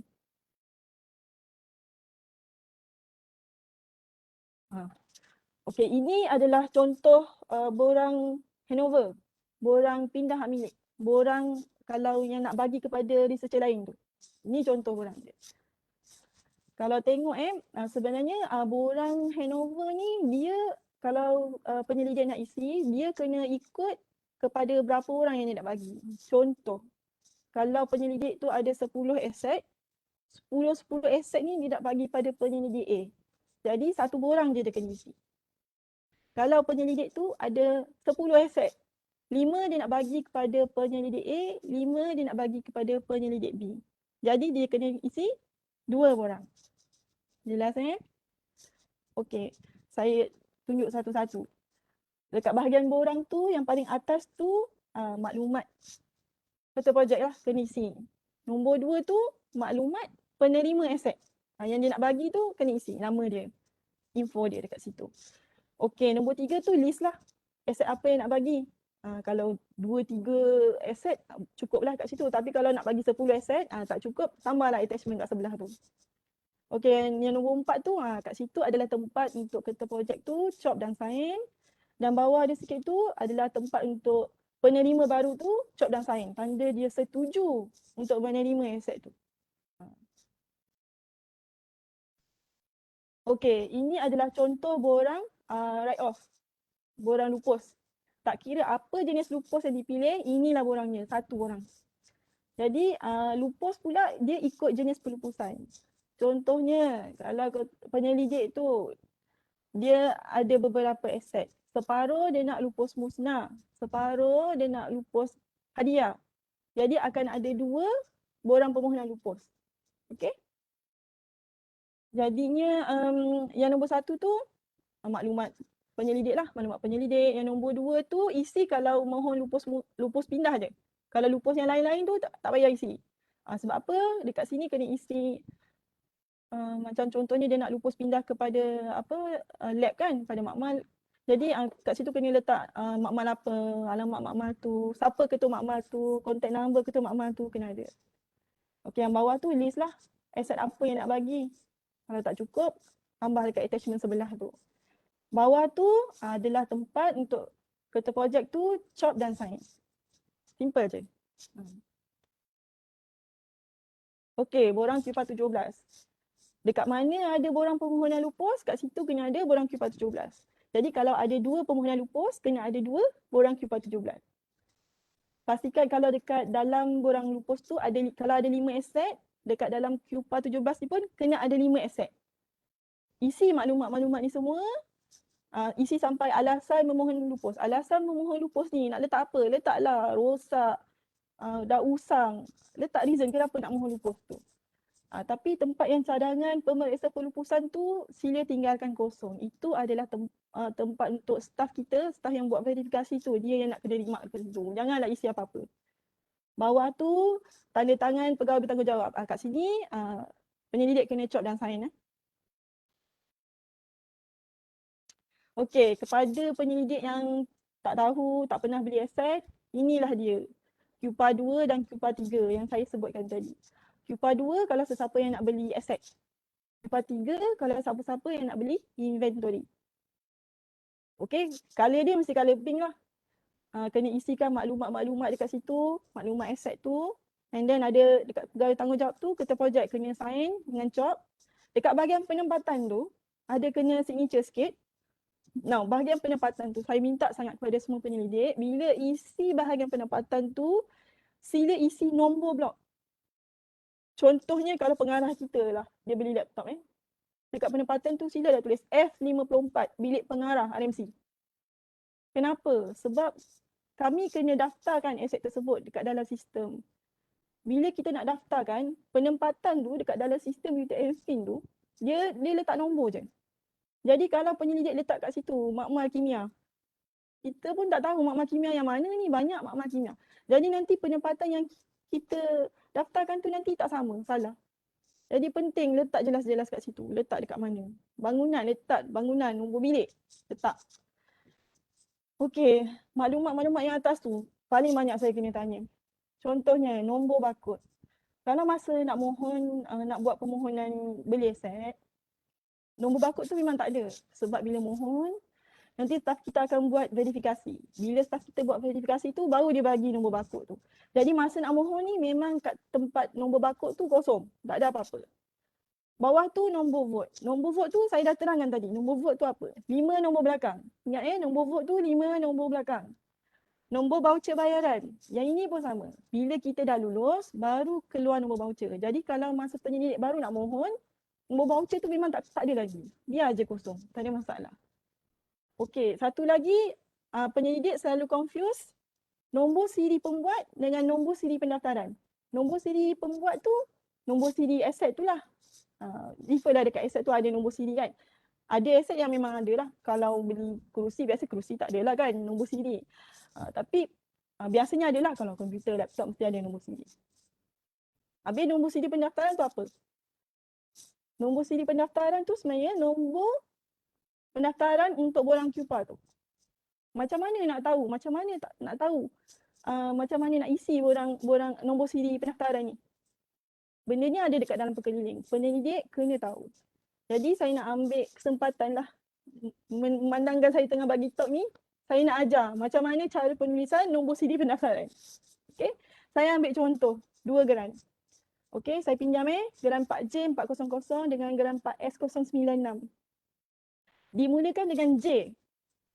Okey, ini adalah contoh borang handover, borang pindah hak milik, borang kalau yang nak bagi kepada researcher lain tu. Ini contoh borang dia. Kalau tengok sebenarnya borang handover ni dia kalau penyelidik nak isi, dia kena ikut kepada berapa orang yang dia nak bagi. Contoh, kalau penyelidik tu ada 10 aset, 10 aset ni dia nak bagi pada penyelidik A. Jadi satu borang je dia kena isi. Kalau penyelidik tu ada 10 aset, 5 dia nak bagi kepada penyelidik A, 5 dia nak bagi kepada penyelidik B. Jadi dia kena isi 2 borang. Jelas Okey, saya tunjuk satu-satu. Dekat bahagian borang tu yang paling atas tu maklumat peserta projek lah kena isi. Nombor 2 tu maklumat penerima aset. Yang dia nak bagi tu kena isi nama dia, info dia dekat situ. Okey, nombor 3 tu list lah aset apa yang nak bagi. Kalau 2-3 aset cukup lah kat situ. Tapi kalau nak bagi 10 aset tak cukup, tambahlah attachment kat sebelah tu. Okey, yang nombor 4 tu kat situ adalah tempat untuk ketua projek tu chop dan sign. Dan bawah dia sikit tu adalah tempat untuk penerima baru tu chop dan sign. Tanda dia setuju untuk menerima aset tu. Okey, ini adalah contoh borang write off. Borang lupus. Tak kira apa jenis lupus yang dipilih, inilah borangnya, satu borang. Jadi lupus pula dia ikut jenis pelupusan. Contohnya kalau penyelidik tu dia ada beberapa aset. Separuh dia nak lupus musnah, separuh dia nak lupus hadiah. Jadi akan ada 2 borang permohonan lupus. Okey? Jadinya yang nombor 1 tu maklumat penyelidik lah, maklumat penyelidik. Yang nombor 2 tu isi kalau mohon lupus pindah je. Kalau lupus yang lain-lain tu tak payah isi. Sebab apa? Dekat sini kena isi macam contohnya dia nak lupus pindah kepada lab kan, pada makmal. Jadi kat situ kena letak makmal apa, alamat makmal tu, siapa ketua makmal tu, contact number ketua makmal tu kena ada. Okey, yang bawah tu list lah aset apa yang nak bagi. Kalau tak cukup, tambah dekat attachment sebelah tu. Bawah tu adalah tempat untuk ketua projek tu chop dan sign. Simple je. Okey, borang QPA 17. Dekat mana ada borang permohonan lupus, kat situ kena ada borang QPA 17. Jadi kalau ada 2 permohonan lupus, kena ada 2 borang QPA 17. Pastikan kalau dekat dalam borang lupus tu ada, kalau ada 5 aset, dekat dalam QPA 17 ni pun kena ada 5 aset. Isi maklumat-maklumat ni semua, isi sampai alasan memohon lupus. Alasan memohon lupus ni nak letak apa? Letaklah rosak, dah usang. Letak reason kenapa nak mohon lupus tu. Tapi tempat yang cadangan pemeriksa pelupusan tu sila tinggalkan kosong. Itu adalah tempat untuk staff kita, staff yang buat verifikasi tu. Dia yang nak kena rimak ke situ. Janganlah isi apa-apa. Bawah tu tanda tangan pegawai bertanggungjawab. Kat sini penyelidik kena chop dan sign. Okey, kepada penyelidik yang tak tahu, tak pernah beli aset, inilah dia. QPA 2 dan QPA 3 yang saya sebutkan tadi. QPA 2 kalau sesiapa yang nak beli aset. QPA 3 kalau siapa-siapa yang nak beli inventory. Okey, color dia mesti color pink lah. Kena isikan maklumat-maklumat dekat situ, maklumat aset tu. And then ada dekat pegawai tanggungjawab tu, ketua projek kena sign dengan chop. Dekat bahagian penempatan tu, ada kena signature sikit. Now, bahagian penempatan tu, saya minta sangat kepada semua penyelidik, bila isi bahagian penempatan tu, sila isi nombor blok. Contohnya kalau pengarah kita lah, dia beli laptop dekat penempatan tu sila dah tulis F54, bilik pengarah RMC. Kenapa? Sebab kami kena daftarkan aset tersebut dekat dalam sistem. bila kita nak daftarkan, penempatan tu dekat dalam sistem UTM-FIN tu, dia letak nombor je. Jadi kalau penyelidik letak kat situ makmal kimia, kita pun tak tahu makmal kimia yang mana ni, banyak makmal kimia. Jadi nanti penempatan yang kita daftarkan tu nanti tak sama, salah. Jadi penting letak jelas-jelas kat situ, letak dekat mana. Bangunan, letak bangunan, nombor bilik, letak. Okey, maklumat-maklumat yang atas tu paling banyak saya kena tanya. Contohnya nombor barkod. Kalau masa nak mohon, nak buat permohonan beli aset, nombor barkod tu memang tak ada. Sebab bila mohon, nanti staff kita akan buat verifikasi. Bila staff kita buat verifikasi tu, baru dia bagi nombor barkod tu. Jadi masa nak mohon ni memang kat tempat nombor barkod tu kosong. Tak ada apa-apa. Bawah tu nombor vote. Nombor vote tu saya dah terangkan tadi. Nombor vote tu apa? 5 nombor belakang. Ingat nombor vote tu 5 nombor belakang. Nombor voucher bayaran. Yang ini pun sama. Bila kita dah lulus, baru keluar nombor voucher. Jadi kalau masa penyelidik baru nak mohon, nombor voucher tu memang tak ada lagi. Biar je kosong. Tak ada masalah. Okey, satu lagi penyelidik selalu confuse nombor siri pembuat dengan nombor siri pendaftaran. Nombor siri pembuat tu, nombor siri aset tu lah. Refer lah dekat aset tu ada nombor siri kan. Ada aset yang memang ada lah. Kalau beli kerusi, biasa kerusi tak ada lah kan nombor siri. Tapi biasanya ada lah kalau komputer, laptop mesti ada nombor siri. Habis nombor siri pendaftaran tu apa? Nombor siri pendaftaran tu sebenarnya nombor pendaftaran untuk borang QPA tu. Macam mana nak tahu? Macam mana tak nak tahu? Macam mana nak isi borang nombor siri pendaftaran ni? Benda ni ada dekat dalam perkeliling. Penyelidik kena tahu. Jadi saya nak ambil kesempatan lah. Memandangkan saya tengah bagi talk ni, saya nak ajar macam mana cara penulisan nombor siri pendaftaran. Okay. Saya ambil contoh 2 geran. Okay, saya pinjam geran 4J400 dengan geran 4S096. Dimulakan dengan J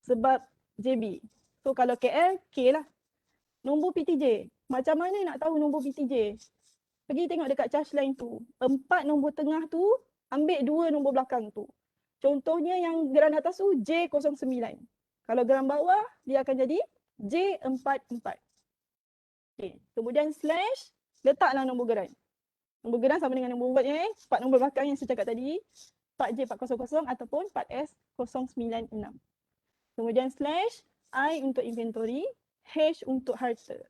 sebab JB. So kalau KL, K lah. Nombor PTJ. Macam mana nak tahu nombor PTJ? Pergi tengok dekat charge line tu. 4 nombor tengah tu, ambil 2 nombor belakang tu. Contohnya yang geran atas tu J09. Kalau geran bawah, dia akan jadi J44. Okay. Kemudian slash, letaklah nombor geran. Nombor geran sama dengan nombor buatnya 4 nombor belakang yang saya cakap tadi. 4J400 ataupun 4S096. Kemudian slash, I untuk inventory, H untuk harta.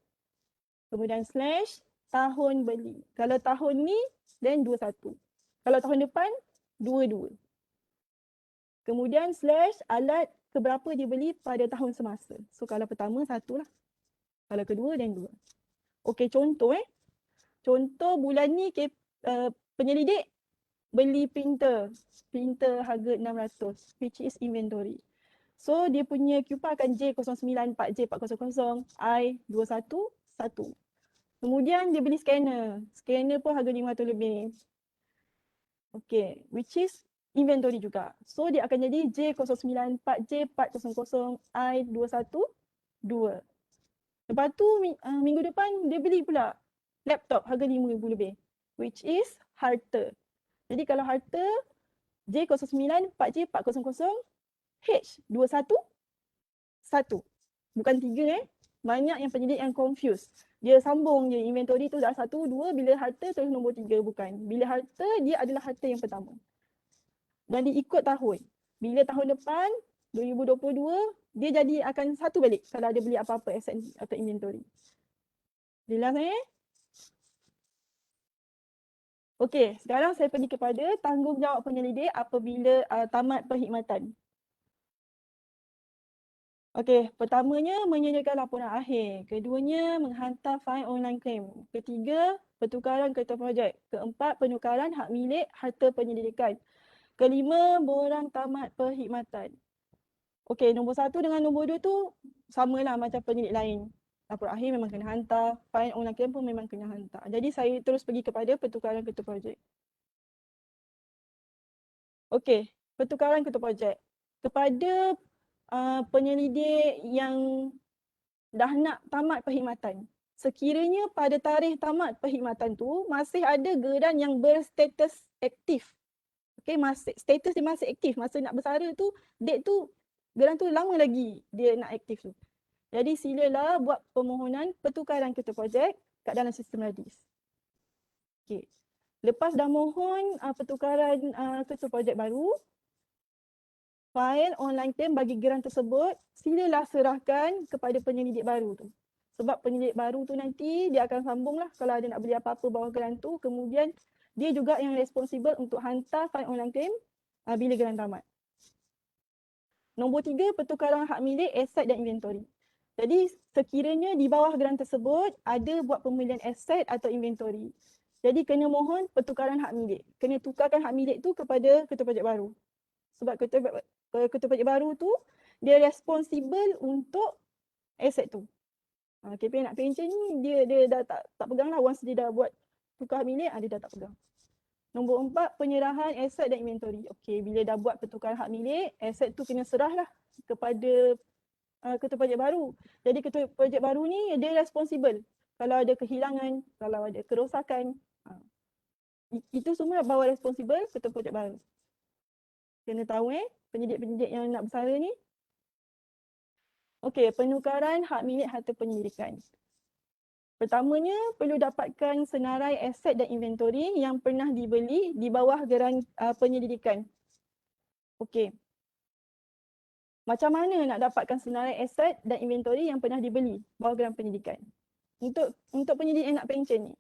Kemudian slash, tahun beli. Kalau tahun ni, then 21. Kalau tahun depan, 22. Kemudian slash, alat keberapa dia beli pada tahun semasa. So kalau pertama, 1 lah. Kalau kedua, then 2. Okey, contoh Contoh bulan ni penyelidik beli printer. Printer harga 600, which is inventory. So dia punya QPA akan J09, 4J400, I21, 1. Kemudian dia beli scanner. Scanner pun harga 500 lebih. Okay, which is inventory juga. So dia akan jadi J09, 4J400, I21, 2. Lepas tu minggu depan dia beli pula laptop harga 5,000 lebih. Which is harta. Jadi kalau harta J09, 4J400, H21, 1. Bukan 3 Banyak yang penyelidik yang confuse. Dia sambung je inventory tu dah 1, 2, bila harta terus nombor 3. Bukan. Bila harta, dia adalah harta yang pertama. Dan diikut tahun. Bila tahun depan, 2022, dia jadi akan 1 balik kalau ada beli apa-apa aset atau inventory. Jelas Okey, sekarang saya pergi kepada tanggungjawab penyelidik apabila tamat perkhidmatan. Okey, pertamanya menyediakan laporan akhir. Keduanya, menghantar fail online claim. Ketiga, pertukaran kereta projek. Keempat, penukaran hak milik harta penyelidikan. Kelima, borang tamat perkhidmatan. Okey, nombor 1 dengan nombor 2 tu samalah macam penyelidik lain. Laporan akhir memang kena hantar, fail online claim pun memang kena hantar. Jadi saya terus pergi kepada pertukaran kereta projek. Okey, pertukaran kereta projek. Kepada penyelidik yang dah nak tamat perkhidmatan. Sekiranya pada tarikh tamat perkhidmatan tu masih ada geran yang berstatus aktif. Okey, status dia masih aktif. Masa nak bersara tu, date tu, geran tu lama lagi dia nak aktif tu. Jadi silalah buat permohonan pertukaran kereta projek kat dalam sistem Radis. Okey. Lepas dah mohon pertukaran ketua projek baru, fail online claim bagi geran tersebut silalah serahkan kepada penyelidik baru tu. Sebab penyelidik baru tu nanti dia akan sambung lah kalau ada nak beli apa-apa bawah geran tu. Kemudian dia juga yang responsible untuk hantar fail online claim bila geran tamat. Nombor 3, pertukaran hak milik, aset dan inventory. Jadi sekiranya di bawah geran tersebut ada buat pembelian aset atau inventory. Jadi kena mohon pertukaran hak milik. Kena tukarkan hak milik tu kepada ketua projek baru. Sebab ketua projek baru tu dia responsible untuk aset tu. KPM nak pencen ni dia dah tak pegang lah. Once dia dah buat tukar hak milik, dia dah tak pegang. Nombor 4, penyerahan aset dan inventory. Okey, bila dah buat pertukaran hak milik, aset tu kena serahlah kepada ketua projek baru. Jadi ketua projek baru ni dia responsible. Kalau ada kehilangan, kalau ada kerosakan, itu semua bawa responsible ketua projek baru. Kena tahu penyidik-penyidik yang nak bersara ni. Okey, penukaran hak milik harta penyelidikan. Pertamanya, perlu dapatkan senarai aset dan inventory yang pernah dibeli di bawah geran penyelidikan. Okey. Macam mana nak dapatkan senarai aset dan inventory yang pernah dibeli bawah geran penyelidikan? Untuk penyidik yang nak pencen ni,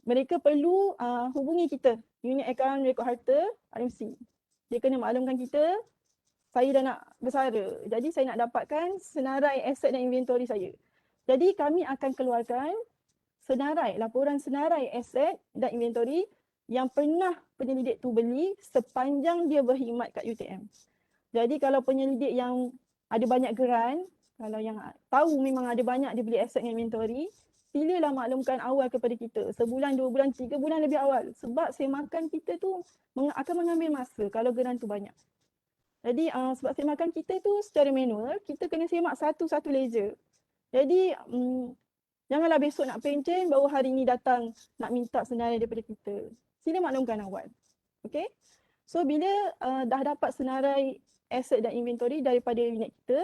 mereka perlu hubungi kita, unit akaun rekod harta RMC. Dia kena maklumkan kita, saya dah nak bersara. Jadi saya nak dapatkan senarai aset dan inventory saya. Jadi kami akan keluarkan laporan senarai aset dan inventory yang pernah penyelidik tu beli sepanjang dia berkhidmat kat UTM. Jadi kalau penyelidik yang ada banyak geran, kalau yang tahu memang ada banyak dia beli aset dan inventory, silalah maklumkan awal kepada kita. Sebulan, 2 bulan, 3 bulan lebih awal. Sebab semakan kita tu akan mengambil masa kalau geran tu banyak. Jadi sebab semakan kita tu secara manual, kita kena semak satu-satu ledger. Jadi janganlah besok nak pencen baru hari ni datang nak minta senarai daripada kita. Sila maklumkan awal. Okay? So bila dah dapat senarai aset dan inventory daripada unit kita,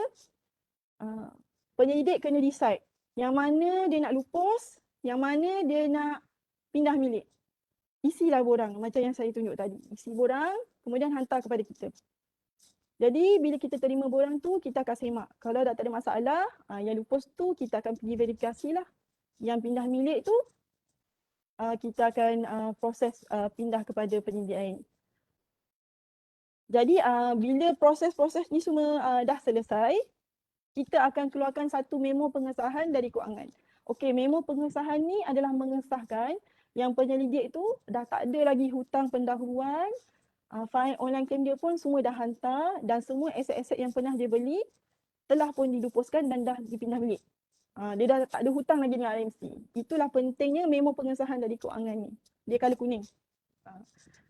penyelidik kena decide yang mana dia nak lupus, yang mana dia nak pindah milik. Isilah borang macam yang saya tunjuk tadi. Isi borang, kemudian hantar kepada kita. Jadi bila kita terima borang tu, kita akan semak. Kalau dah tak ada masalah, yang lupus tu kita akan pergi verifikasi lah. Yang pindah milik tu, kita akan proses pindah kepada penyelidik lain. Jadi bila proses-proses ni semua dah selesai, kita akan keluarkan satu memo pengesahan dari kewangan. Okey, memo pengesahan ni adalah mengesahkan yang penyelidik tu dah tak ada lagi hutang pendahuluan, fail online claim dia pun semua dah hantar dan semua aset-aset yang pernah dia beli telah pun dilupuskan dan dah dipindah milik. Dia dah tak ada hutang lagi dengan RMC. Itulah pentingnya memo pengesahan dari kewangan ni. Dia colour kuning.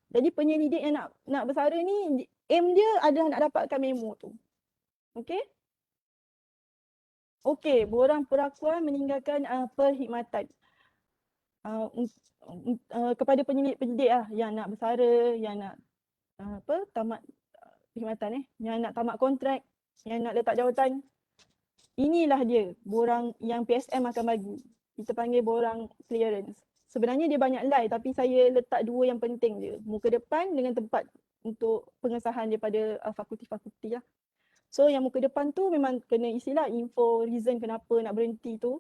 Jadi penyelidik yang nak bersara ni, aim dia adalah nak dapatkan memo tu. Okey? Okey, borang perakuan meninggalkan perkhidmatan. Kepada penyelidik lah yang nak bersara, yang nak tamat perkhidmatan yang nak tamat kontrak, yang nak letak jawatan. Inilah dia borang yang PSM akan bagi. Kita panggil borang clearance. Sebenarnya dia banyak line tapi saya letak 2 yang penting je. Muka depan dengan tempat untuk pengesahan daripada fakulti-fakulti lah. So yang muka depan tu memang kena isilah info, reason kenapa nak berhenti tu.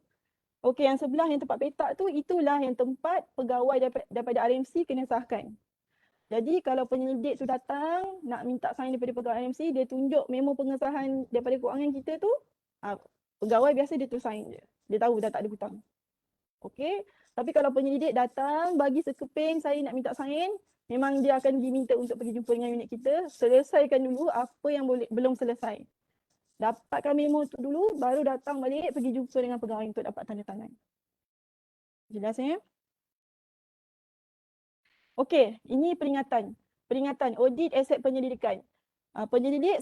Okey, yang sebelah yang tempat petak tu itulah yang tempat pegawai daripada RMC kena sahkan. Jadi kalau penyelidik tu datang nak minta sign daripada pegawai RMC, dia tunjuk memo pengesahan daripada kewangan kita tu, pegawai biasa dia tu sign je. Dia tahu dah tak ada hutang. Okey, tapi kalau penyelidik datang bagi sekeping saya nak minta sign, memang dia akan diminta untuk pergi jumpa dengan unit kita, selesaikan dulu apa yang belum selesai. Dapatkan memo tu dulu, baru datang balik pergi jumpa dengan pegawai untuk dapat tanda tangan. Jelas ya? Okey, ini peringatan. Peringatan audit aset penyelidikan. Penyelidik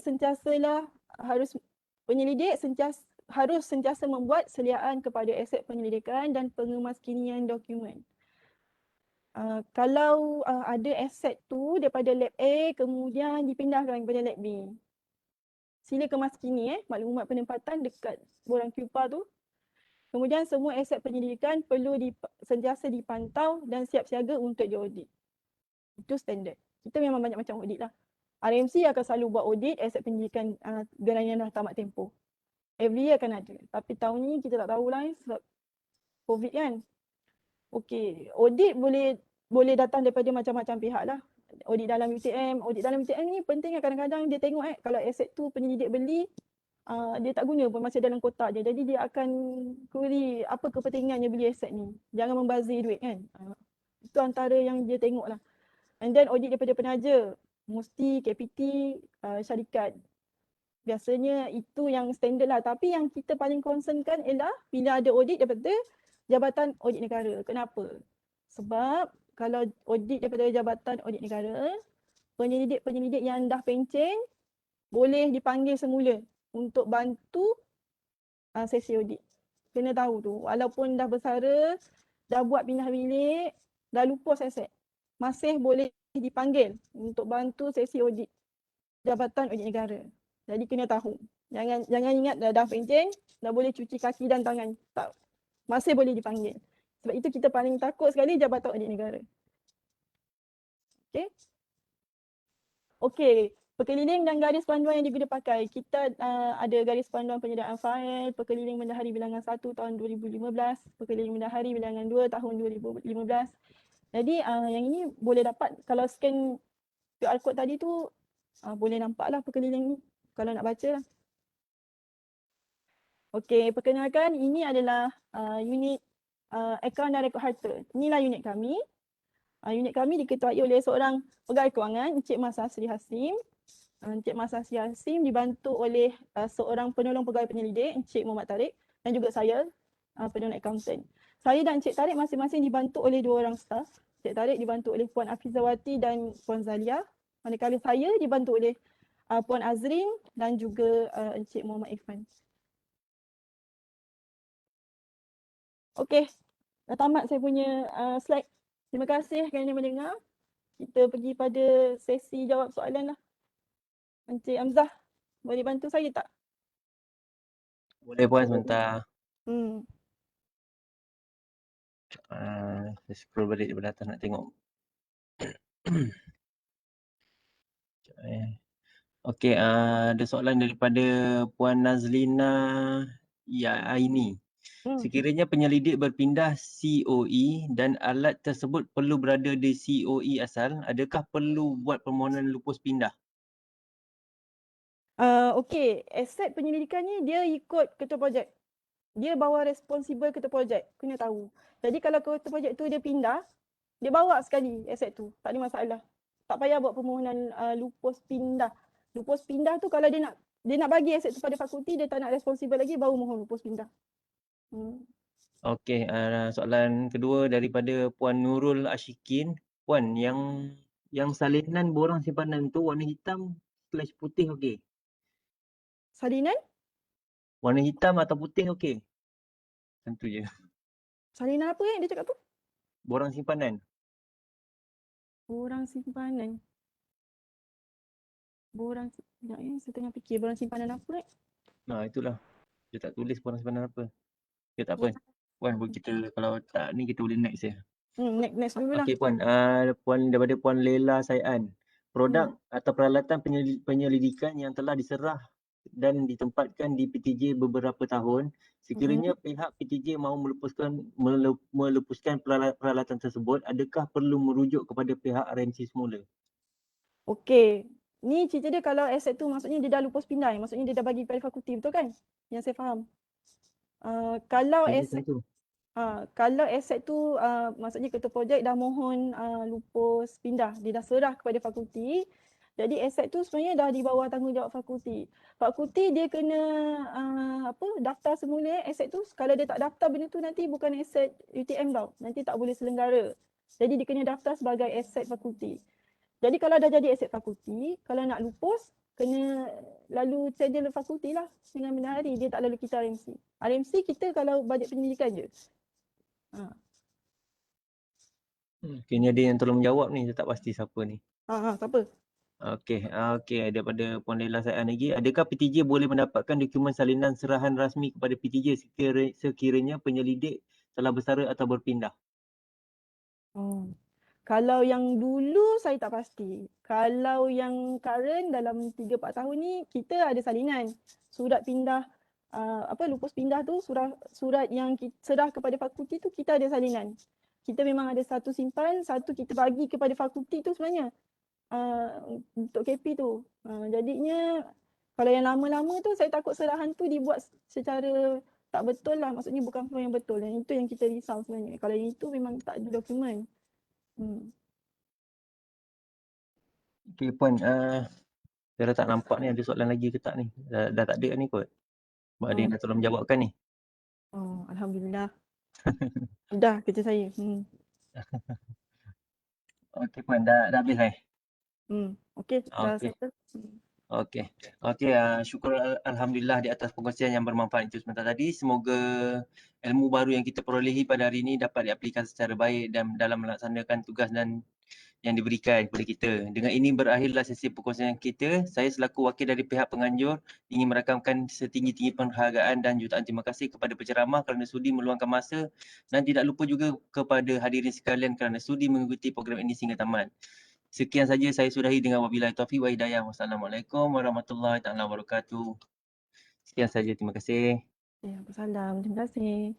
harus sentiasa membuat seliaan kepada aset penyelidikan dan pengemaskinian dokumen. Kalau ada aset tu daripada lab A kemudian dipindahkan kepada lab B, sila kemaskini maklumat penempatan dekat borang QPA tu. Kemudian semua aset penyelidikan perlu sentiasa dipantau dan siap siaga untuk diaudit. Itu standard. Kita memang banyak macam audit lah. RMC akan selalu buat audit aset penyelidikan geran yang dah tamat tempoh. Every year akan ada. Tapi tahun ni kita tak tahulah sebab COVID kan. Okey, audit boleh datang daripada macam-macam pihak lah. Audit dalam UTM ni penting kan, kadang-kadang dia tengok kalau aset tu penyelidik beli, dia tak guna pun, masih dalam kotak je. Jadi dia akan query apa kepentingannya beli aset ni. Jangan membazir duit kan. Itu antara yang dia tengok lah. And then audit daripada penaja, mesti KPT, syarikat. Biasanya itu yang standard lah. Tapi yang kita paling concern kan ialah bila ada audit daripada Jabatan Audit Negara. Kenapa? Sebab kalau audit daripada Jabatan Audit Negara, penyelidik-penyelidik yang dah pencen boleh dipanggil semula untuk bantu sesi audit. Kena tahu tu. Walaupun dah bersara, dah buat pindah bilik, dah lupus aset, masih boleh dipanggil untuk bantu sesi audit Jabatan Audit Negara. Jadi kena tahu. Jangan ingat dah pencen, dah boleh cuci kaki dan tangan. Tak. Masih boleh dipanggil. Sebab itu kita paling takut sekali Jabatan Audit Negara. Okey. Okey, perkeliling dan garis panduan yang diguna pakai. Kita ada garis panduan penyediaan fail, perkeliling bendahari bilangan 1 tahun 2015, perkeliling bendahari bilangan 2 tahun 2015. Jadi yang ini boleh dapat kalau scan QR code tadi tu, boleh nampaklah perkeliling ni kalau nak baca lah. Okey, perkenalkan ini adalah unit akaun dan rekod harta. Inilah unit kami. Unit kami diketuai oleh seorang pegawai kewangan, Encik Mas Hasri Hasim. Encik Mas Hasri Hasim dibantu oleh seorang penolong pegawai penyelidik, Encik Muhammad Tariq, dan juga saya, penolong accountant. Saya dan Encik Tariq masing-masing dibantu oleh 2 orang staf. Encik Tariq dibantu oleh Puan Afizawati dan Puan Zalia. Manakala saya dibantu oleh Puan Azrin dan juga Encik Muhammad Irfan. Okey, dah tamat saya punya slide. Terima kasih kerana mendengar. Kita pergi pada sesi jawab soalan lah. Encik Hamzah, boleh bantu saya tak? Boleh Puan sebentar. Saya scroll balik daripada atas nak tengok. Okey, ada soalan daripada Puan Nazlina Aini. Sekiranya penyelidik berpindah COE dan alat tersebut perlu berada di COE asal, adakah perlu buat permohonan lupus pindah? Okey, aset penyelidikan ni dia ikut ketua projek. Dia bawa responsible ketua projek, kena tahu. Jadi kalau ketua projek tu dia pindah, dia bawa sekali aset tu, tak ada masalah. Tak payah buat permohonan lupus pindah. Lupus pindah tu kalau dia nak bagi aset tu pada fakulti, dia tak nak responsible lagi, baru mohon lupus pindah. Okey, soalan kedua daripada Puan Nurul Ashikin. Puan, yang salinan borang simpanan tu warna hitam / putih okey? Salinan? Warna hitam atau putih okey? Tentu je. Salinan apa dia cakap tu? Borang simpanan. Borang simpanan. Sekejap saya tengah fikir borang simpanan apa Nah, itulah. Dia tak tulis borang simpanan apa. Ya tak apa. Puan, kita kalau tak ni kita boleh next je. Next dulu lah. Okey Puan, Puan daripada Puan Lela Saian. Produk atau peralatan penyelidikan yang telah diserah dan ditempatkan di PTJ beberapa tahun, sekiranya pihak PTJ mahu melepuskan peralatan tersebut, adakah perlu merujuk kepada pihak RMC semula? Okey, ni cerita dia kalau aset tu maksudnya dia dah lupus pindah, maksudnya dia dah bagi pada fakulti, betul kan? Yang saya faham. Kalau aset tu maksudnya ketua projek dah mohon lupus pindah, dia dah serah kepada fakulti. Jadi aset tu sebenarnya dah di bawah tanggungjawab fakulti. Fakulti dia kena daftar semula aset tu. Kalau dia tak daftar benda tu nanti bukan aset UTM tau. Nanti tak boleh selenggara. Jadi dia kena daftar sebagai aset fakulti. Jadi kalau dah jadi aset fakulti, kalau nak lupus kena lalu schedule fakulti lah dengan bendahari. Dia tak lalu kita RMC. RMC kita kalau bajet penyelidikan je. Kayaknya dia yang tolong menjawab ni, saya tak pasti siapa ni. Siapa? Okey, okey, daripada Puan Laila Saian lagi, adakah PTJ boleh mendapatkan dokumen salinan serahan rasmi kepada PTJ sekiranya penyelidik telah bersara atau berpindah? Oh. Kalau yang dulu saya tak pasti. Kalau yang current dalam 3-4 tahun ni kita ada salinan. Surat pindah lupus pindah tu surat yang serah kepada fakulti tu kita ada salinan. Kita memang ada satu simpan, satu kita bagi kepada fakulti tu sebenarnya. Untuk KP tu. Jadinya kalau yang lama-lama tu saya takut serahan tu dibuat secara tak betul lah. Maksudnya bukan flow yang betul. Dan itu yang kita risau sebenarnya. Kalau yang itu memang tak ada dokumen. Okey Puan, saya dah tak nampak ni ada soalan lagi ke tak ni? Dah tak ada ni kot. Sebab ada yang Oh, dah tolong menjawabkan ni. oh, Alhamdulillah. Mudah kerja saya. Okey Puan, dah habis eh? Okey, dah Okey. settle. Okey. Okey, syukur alhamdulillah di atas perkongsian yang bermanfaat itu sebentar tadi. Semoga ilmu baru yang kita perolehi pada hari ini dapat diaplikasi secara baik dan dalam melaksanakan tugas dan yang diberikan kepada kita. Dengan ini berakhirlah sesi perkongsian kita. Saya selaku wakil dari pihak penganjur ingin merakamkan setinggi-tinggi penghargaan dan jutaan terima kasih kepada penceramah kerana sudi meluangkan masa dan tidak lupa juga kepada hadirin sekalian kerana sudi mengikuti program ini sehingga tamat. Sekian saja saya sudahi dengan wabillahi taufiq wa hidayah. Wassalamualaikum warahmatullahi taala wabarakatuh. Sekian saja, terima kasih. Ya, salam. Terima kasih.